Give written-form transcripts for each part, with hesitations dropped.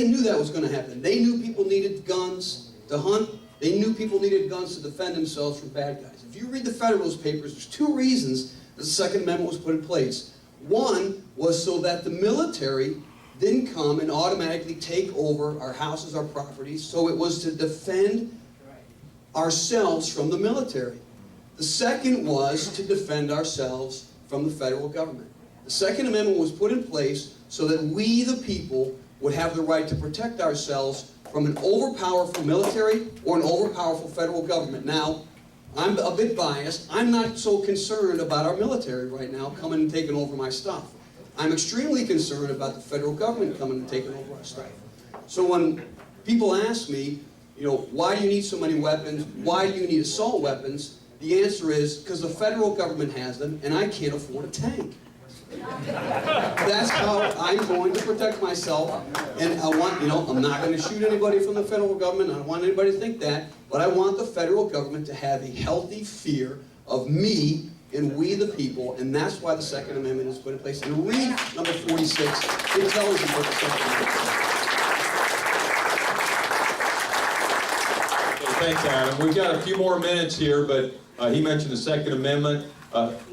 they knew that was going to happen. They knew people needed guns to hunt. They knew people needed guns to defend themselves from bad guys. If you read the Federalist Papers, there's two reasons that the Second Amendment was put in place. One was so that the military didn't come and automatically take over our houses, our properties, so it was to defend ourselves from the military. The second was to defend ourselves from the federal government. The Second Amendment was put in place so that we, the people, would have the right to protect ourselves from an overpowerful military or an overpowerful federal government. Now, I'm a bit biased. I'm not so concerned about our military right now coming and taking over my stuff. I'm extremely concerned about the federal government coming and taking over our stuff. So when people ask me, you know, why do you need so many weapons? Why do you need assault weapons? The answer is because the federal government has them and I can't afford a tank. That's how I'm going to protect myself, and I want, you know, I'm not going to shoot anybody from the federal government. I don't want anybody to think that, but I want the federal government to have a healthy fear of me and we the people, and that's why the Second Amendment is put in place. And read number 46, it tells you what the Second Amendment is. Thanks, Adam. We've got a few more minutes here, but he mentioned the Second Amendment.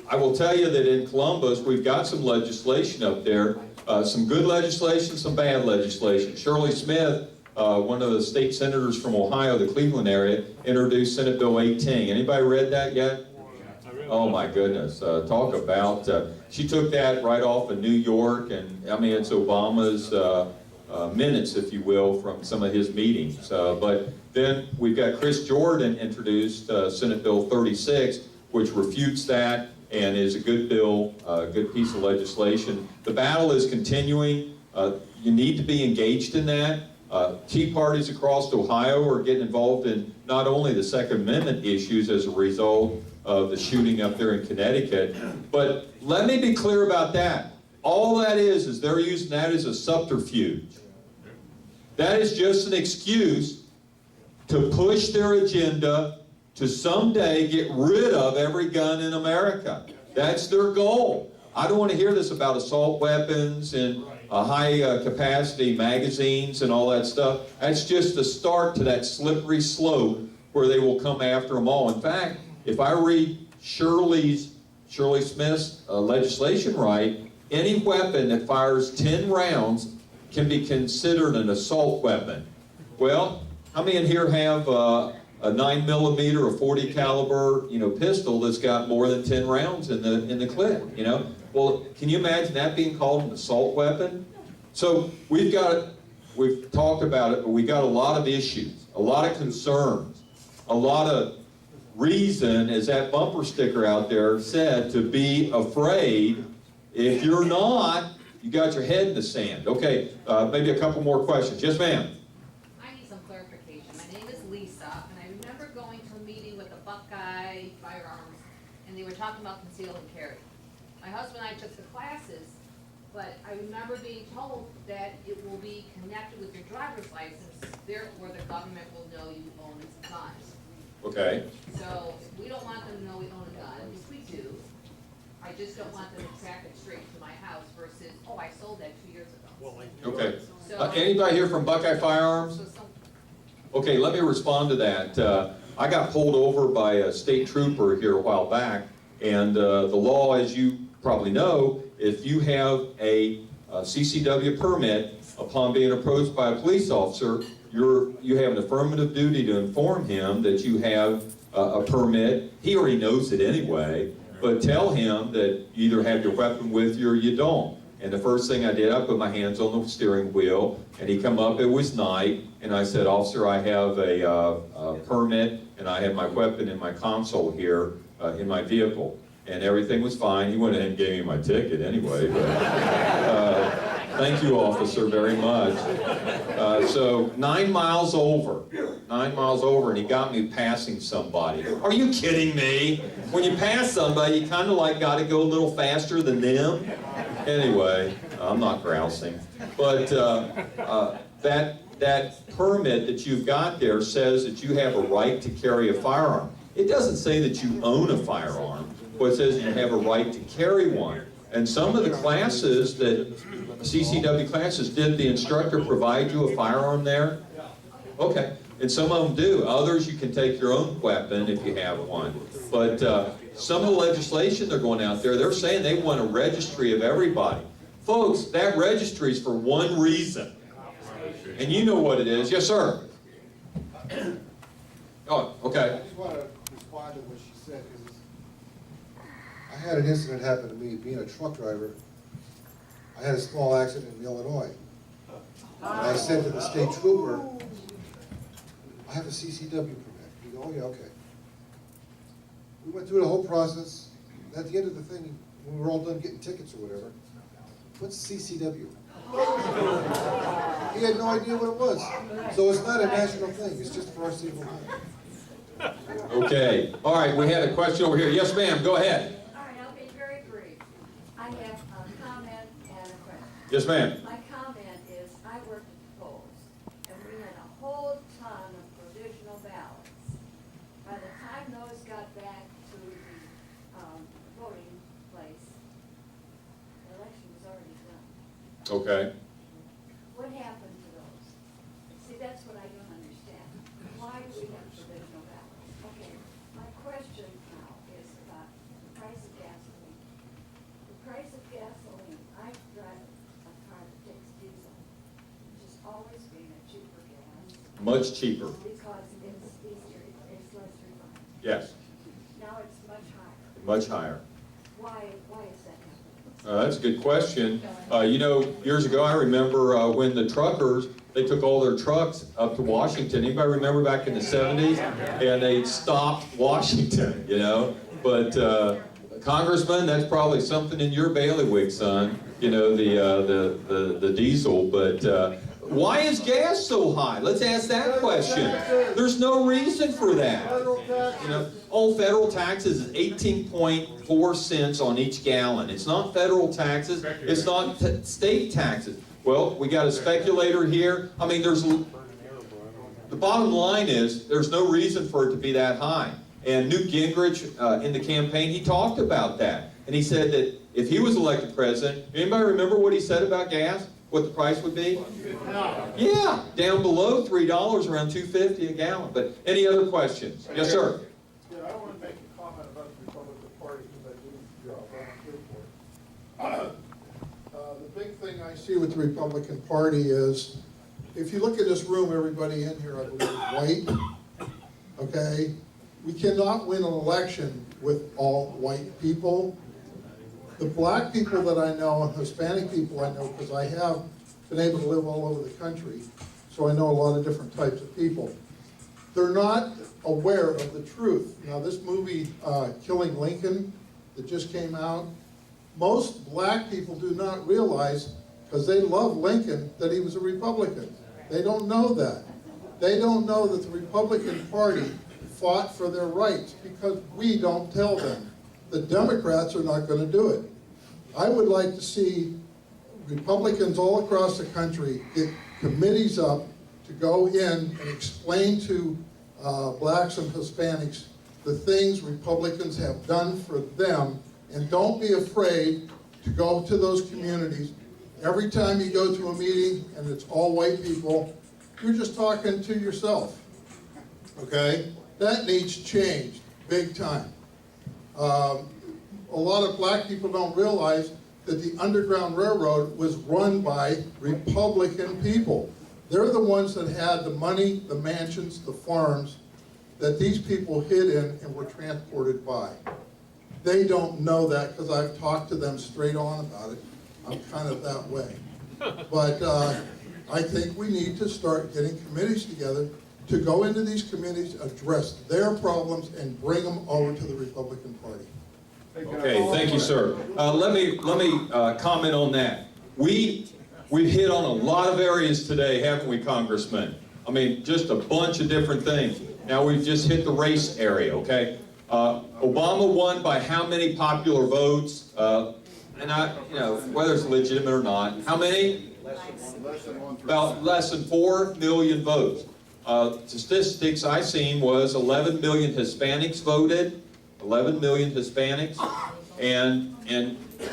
I will tell you that in Columbus, we've got some legislation up there, some good legislation, some bad legislation. Shirley Smith, one of the state senators from Ohio, the Cleveland area, introduced Senate Bill 18. Anybody read that yet? Oh my goodness, talk about, she took that right off of New York, and I mean, it's Obama's minutes, if you will, from some of his meetings. But then we've got Chris Jordan introduced Senate Bill 36, which refutes that and is a good bill, a good piece of legislation. The battle is continuing. You need to be engaged in that. Tea parties across Ohio are getting involved in not only the Second Amendment issues as a result of the shooting up there in Connecticut, but let me be clear about that. All that is they're using that as a subterfuge. That is just an excuse to push their agenda to someday get rid of every gun in America. That's their goal. I don't want to hear this about assault weapons and high-capacity magazines and all that stuff. That's just the start to that slippery slope where they will come after them all. In fact, if I read Shirley Smith's legislation right, any weapon that fires 10 rounds can be considered an assault weapon. Well, how many in here have a 9mm or 40 caliber, pistol that's got more than 10 rounds in the clip, Well, can you imagine that being called an assault weapon? So we've talked about it, but we got a lot of issues, a lot of concerns, a lot of reason, as that bumper sticker out there said, to be afraid. If you're not, you got your head in the sand. Okay, maybe a couple more questions. Yes, ma'am. I need some clarification. My name is Lisa, and I remember going to a meeting with the Buckeye Firearms, and they were talking about conceal and carry. My husband and I took the classes, but I remember being told that it will be connected with your driver's license, therefore the government will know you own guns. Okay. So we don't want them to know we own a gun, which we do. I just don't want them to track it straight to my house versus, oh, I sold that 2 years ago. Okay. So, Anybody here from Buckeye Firearms? Okay, let me respond to that. I got pulled over by a state trooper here a while back, and the law, as you probably know, if you have a CCW permit, upon being approached by a police officer, you have an affirmative duty to inform him that you have a permit. He already knows it anyway, but tell him that you either have your weapon with you or you don't. And the first thing I did, I put my hands on the steering wheel, and he come up, it was night, and I said, "Officer, I have a permit, and I have my weapon in my console here in my vehicle." And everything was fine. He went ahead and gave me my ticket anyway, but thank you, officer, very much. So 9 miles over, and he got me passing somebody. Are you kidding me? When you pass somebody, you kind of like got to go a little faster than them. Anyway, I'm not grousing. But that permit that you've got there says that you have a right to carry a firearm. It doesn't say that you own a firearm, but it says you have a right to carry one. And some of the classes that CCW classes, did the instructor provide you a firearm there? Okay, and some of them do. Others, you can take your own weapon if you have one. But some of the legislation they're going out there, they're saying they want a registry of everybody. Folks, that registry is for one reason. And you know what it is. Yes, sir. Oh, okay. I just want to respond to what she said, because I had an incident happen to me, being a truck driver. I had a small accident in Illinois. And I said to the state trooper, I have a CCW permit. He goes, oh yeah, okay. We went through the whole process. At the end of the thing, when we were all done getting tickets or whatever, what's CCW? He had no idea what it was. So it's not a national thing, it's just for our civil life. Okay. All right, we had a question over here. Yes, ma'am, go ahead. All right, I'll be very brief. I have a comment and a question. Yes, ma'am. My comment is, I worked at the polls, and we had a whole ton of provisional ballots. By the time those got back to the voting place, the election was already done. Okay. What happened to those? See, that's what I don't understand. Why do we have provisional ballots? Okay, my question now is about the price of gasoline. The price of gasoline, I drive a car that takes diesel, which has always been a cheaper gas. Much cheaper. Because it's easier, it's less refined. Yes. Now it's much higher. Much higher. Why is that happening? That's a good question. You know, years ago, I remember when the truckers, they took all their trucks up to Washington. Anybody remember back in the 70s? And they stopped Washington, you know? But Congressman, that's probably something in your bailiwick, son. You know, the diesel. But why is gas so high? Let's ask that question. There's no reason for that. You know, all federal taxes is 18.4 cents on each gallon. It's not federal taxes. It's not state taxes. Well, we got a speculator here. I mean, the bottom line is there's no reason for it to be that high. And Newt Gingrich in the campaign, he talked about that. And he said that if he was elected president, anybody remember what he said about gas? What the price would be? Yeah, down below $3, around $2.50 a gallon. But any other questions? Yes, sir. Yeah, I want to make a comment about the Republican Party because I do volunteer for it. The big thing I see with the Republican Party is, if you look at this room, everybody in here, I believe, is white. Okay? We cannot win an election with all white people. The black people that I know and Hispanic people I know, because I have been able to live all over the country, so I know a lot of different types of people. They're not aware of the truth. Now this movie, Killing Lincoln, that just came out, most black people do not realize, because they love Lincoln, that he was a Republican. They don't know that. They don't know that the Republican Party fought for their rights because we don't tell them. The Democrats are not going to do it. I would like to see Republicans all across the country get committees up to go in and explain to blacks and Hispanics the things Republicans have done for them, and don't be afraid to go to those communities. Every time you go to a meeting and it's all white people, you're just talking to yourself, okay? That needs change, big time. A lot of black people don't realize that the Underground Railroad was run by Republican people. They're the ones that had the money, the mansions, the farms that these people hid in and were transported by. They don't know that because I've talked to them straight on about it. I'm kind of that way. But I think we need to start getting committees together to go into these communities, address their problems, and bring them over to the Republican Party. Okay, thank you, sir. Let me comment on that. We've hit on a lot of areas today, haven't we, Congressman? I mean, just a bunch of different things. Now we've just hit the race area, okay? Obama won by how many popular votes? And whether it's legitimate or not, how many? About less than 4 million votes. Statistics I seen was 11 million Hispanics voted, 11 million Hispanics, and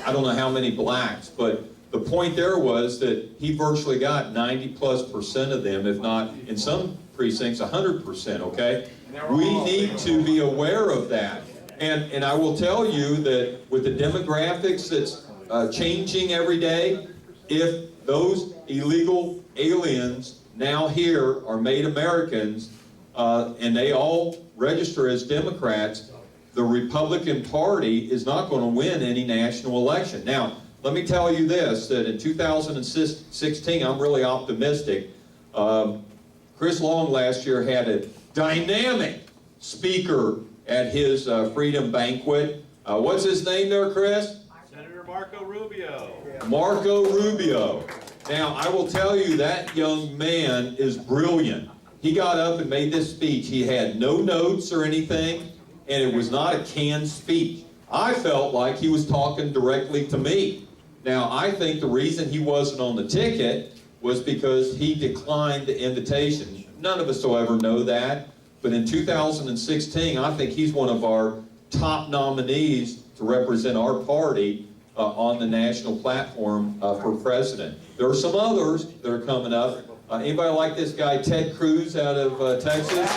I don't know how many blacks, but the point there was that he virtually got 90+% of them, if not in some precincts 100%, okay? We need to be aware of that. And I will tell you that with the demographics that's changing every day, if those illegal aliens now here are made Americans, and they all register as Democrats, the Republican Party is not going to win any national election. Now, let me tell you this, that in 2016, I'm really optimistic. Chris Long last year had a dynamic speaker at his Freedom Banquet. What's his name there, Chris? Senator Marco Rubio. Marco Rubio. Now, I will tell you, that young man is brilliant. He got up and made this speech. He had no notes or anything, and it was not a canned speech. I felt like he was talking directly to me. Now, I think the reason he wasn't on the ticket was because he declined the invitation. None of us will ever know that, but in 2016, I think he's one of our top nominees to represent our party on the national platform for president. There are some others that are coming up. Anybody like this guy, Ted Cruz out of Texas?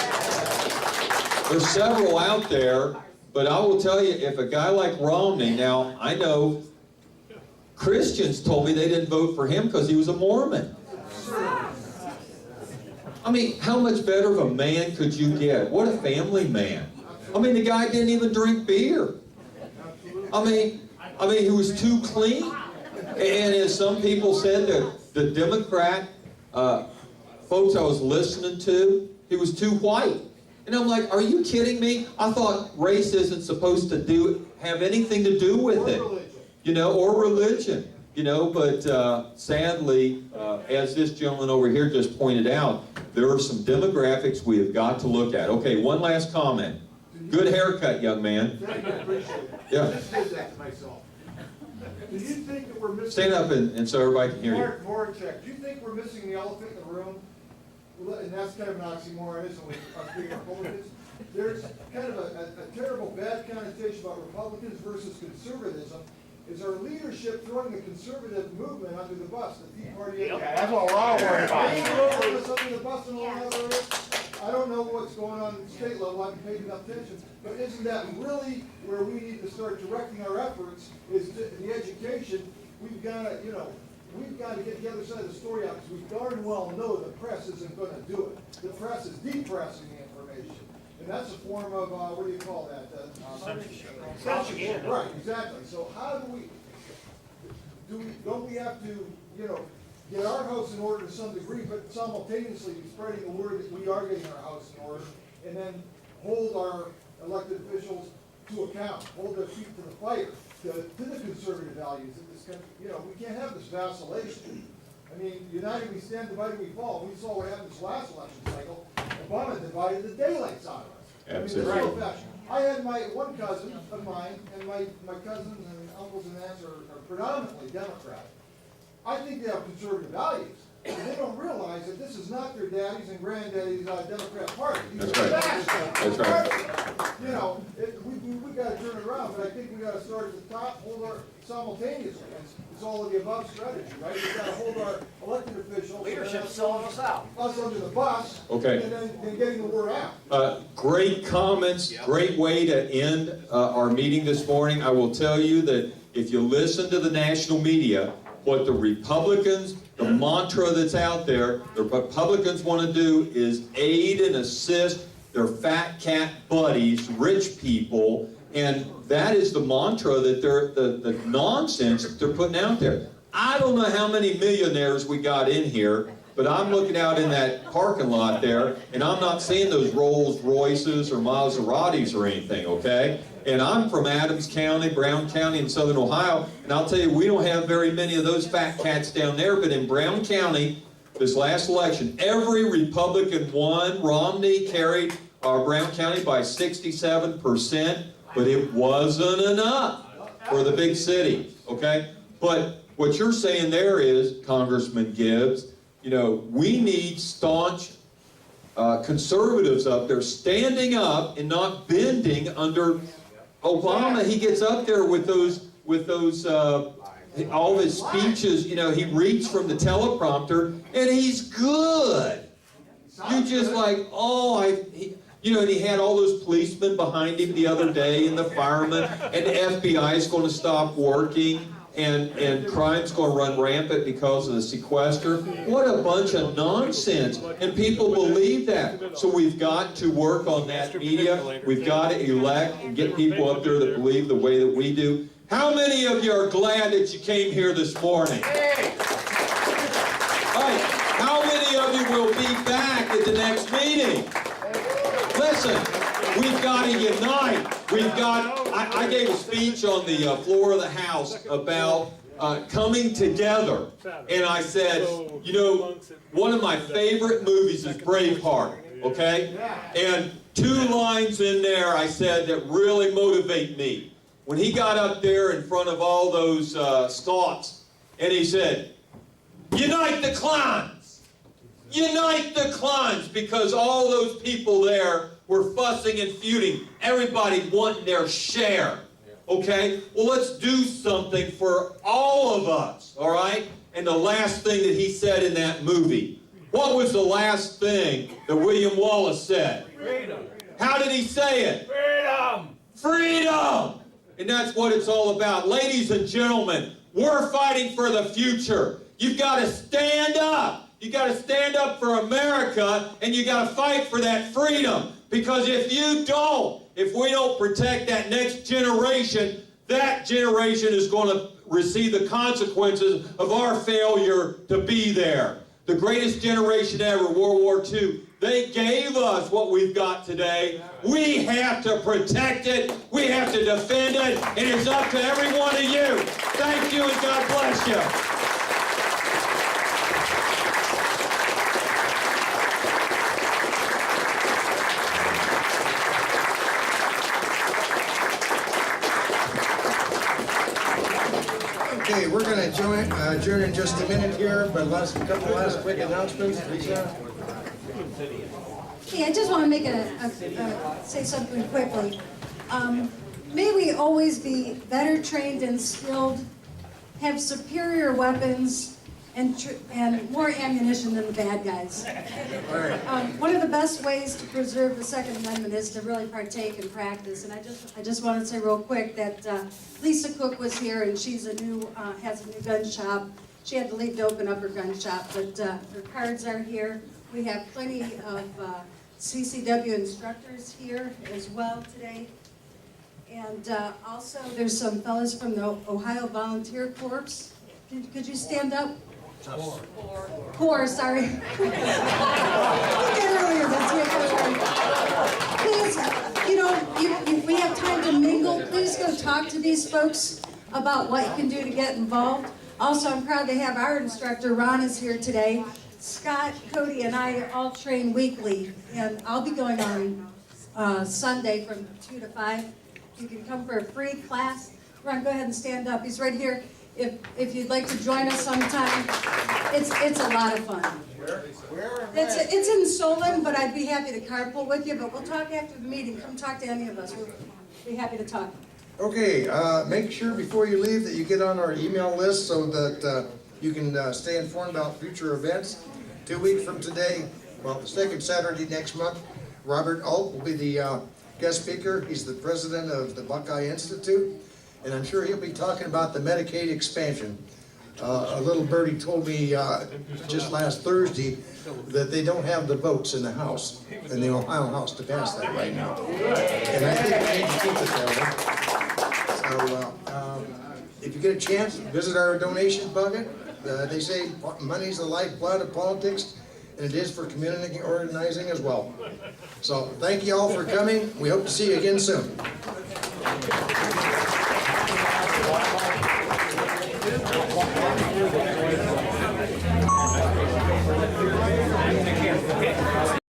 There's several out there, but I will tell you, if a guy like Romney, now I know Christians told me they didn't vote for him because he was a Mormon. I mean, how much better of a man could you get? What a family man. I mean, the guy didn't even drink beer. I mean, he was too clean. And as some people said, the Democrat folks I was listening to, he was too white. And I'm like, are you kidding me? I thought race isn't supposed to have anything to do with it. You know, or religion. You know, but sadly, as this gentleman over here just pointed out, there are some demographics we have got to look at. Okay, one last comment. Good haircut, young man. Thank you, I appreciate it. Yeah. I just did that to myself. Do you think that we're missing? Stand up and so everybody can hear you. Mark Voracek, do you think we're missing the elephant in the room? Well, and that's kind of an oxymoron, isn't it, us being Republicans? There's kind of a terrible bad connotation about Republicans versus conservatism. Is our leadership throwing the conservative movement under the bus, the Tea Party? Yeah, that's what we're all worried about. Under the bus and all that other areas? I don't know what's going on at the state level, I haven't paid enough attention, but isn't that really where we need to start directing our efforts, is the education? We've got to, we've got to get the other side of the story out, because we darn well know the press isn't going to do it. The press is depressing the information, and that's a form of, what do you call that? Censorship. Right, exactly. So how don't we have to, get our house in order to some degree, but simultaneously be spreading the word that we are getting our house in order, and then hold our elected officials to account, hold their feet to the fire, to the conservative values of this country. We can't have this vacillation. I mean, united we stand, divided we fall. We saw what happened this last election cycle. Obama divided the daylights out of us. Absolutely. I mean, there's no fashion. I had one cousin of mine, and my cousins and uncles and aunts are predominantly Democrat. I think they have conservative values. And they don't realize that this is not their daddy's and granddaddy's Democrat party. That's right. That's right. We've got to turn it around, but I think we got to start at the top, hold our simultaneously. It's all of the above strategy, right? We've got to hold our elected officials. Leadership's selling us out. Us under the bus. Okay. And then getting the word out. Great comments, great way to end our meeting this morning. I will tell you that if you listen to the national media, what the Republicans, the mantra that's out there, the Republicans want to do is aid and assist their fat cat buddies, rich people, and that is the mantra that the nonsense that they're putting out there. I don't know how many millionaires we got in here, but I'm looking out in that parking lot there, and I'm not seeing those Rolls Royces or Maseratis or anything, okay? And I'm from Adams County, Brown County in southern Ohio, and I'll tell you, we don't have very many of those fat cats down there, but in Brown County, this last election, every Republican won. Romney carried Brown County by 67%, but it wasn't enough for the big city, okay? But what you're saying there is, Congressman Gibbs, we need staunch conservatives up there standing up and not bending under Obama. He gets up there with those all of his speeches, you know, he reads from the teleprompter, and he's good. You just like, oh, you know, and he had all those policemen behind him the other day, and the firemen, and the FBI is going to stop working, and crime's going to run rampant because of the sequester. What a bunch of nonsense. And people believe that. So we've got to work on that media. We've got to elect and get people up there that believe the way that we do. How many of you are glad that you came here this morning? All right. How many of you will be back at the next meeting? Listen, we've got to unite. We've got, I gave a speech on the floor of the House about coming together. And I said, you know, one of my favorite movies is Braveheart, okay? And 2 lines in there I said that really motivate me. When he got up there in front of all those Scots, and he said, unite the clans! Unite the clans! Because all those people there were fussing and feuding. Everybody wanting their share. Okay? Well, let's do something for all of us. All right? And the last thing that he said in that movie. What was the last thing that William Wallace said? Freedom. How did he say it? Freedom. Freedom! And that's what it's all about. Ladies and gentlemen, we're fighting for the future. You've got to stand up. You've got to stand up for America, and you got to fight for that freedom. Because if you don't, if we don't protect that next generation, that generation is going to receive the consequences of our failure to be there. The greatest generation ever, World War II, they gave us what we've got today. We have to protect it. We have to defend it. And it's up to every one of you. Thank you, and God bless you. Okay, we're going to adjourn in just a minute here, but a couple last quick announcements. Lisa? Okay, I just want to make say something quickly. May we always be better trained and skilled, have superior weapons, and more ammunition than the bad guys. One of the best ways to preserve the Second Amendment is to really partake and practice. And I just want to say real quick that Lisa Cook was here, and she's has a new gun shop. She had to leave to open up her gun shop, but her cards are here. We have plenty of CCW instructors here as well today. And also, there's some fellas from the Ohio Volunteer Corps. Could you stand up? Corps, sorry. I did earlier, that's right. Please, you know, we have time to mingle. Please go talk to these folks about what you can do to get involved. Also, I'm proud to have our instructor, Ron, is here today. Scott, Cody, and I all train weekly, and I'll be going on Sunday from 2 to 5. You can come for a free class. Ron, go ahead and stand up. He's right here. If you'd like to join us sometime, it's a lot of fun. It's in Solon, but I'd be happy to carpool with you. But we'll talk after the meeting. Come talk to any of us. We'll be happy to talk. Okay, make sure before you leave that you get on our email list so that you can stay informed about future events. 2 weeks from today, well, the second Saturday next month, Robert Alt will be the guest speaker. He's the president of the Buckeye Institute, and I'm sure he'll be talking about the Medicaid expansion. A little birdie told me just last Thursday that they don't have the votes in the House, in the Ohio House, to pass that right now. And I think we need to keep it that way. So if you get a chance, visit our donation bucket. They say money's the lifeblood of politics, and it is for community organizing as well. So thank you all for coming. We hope to see you again soon.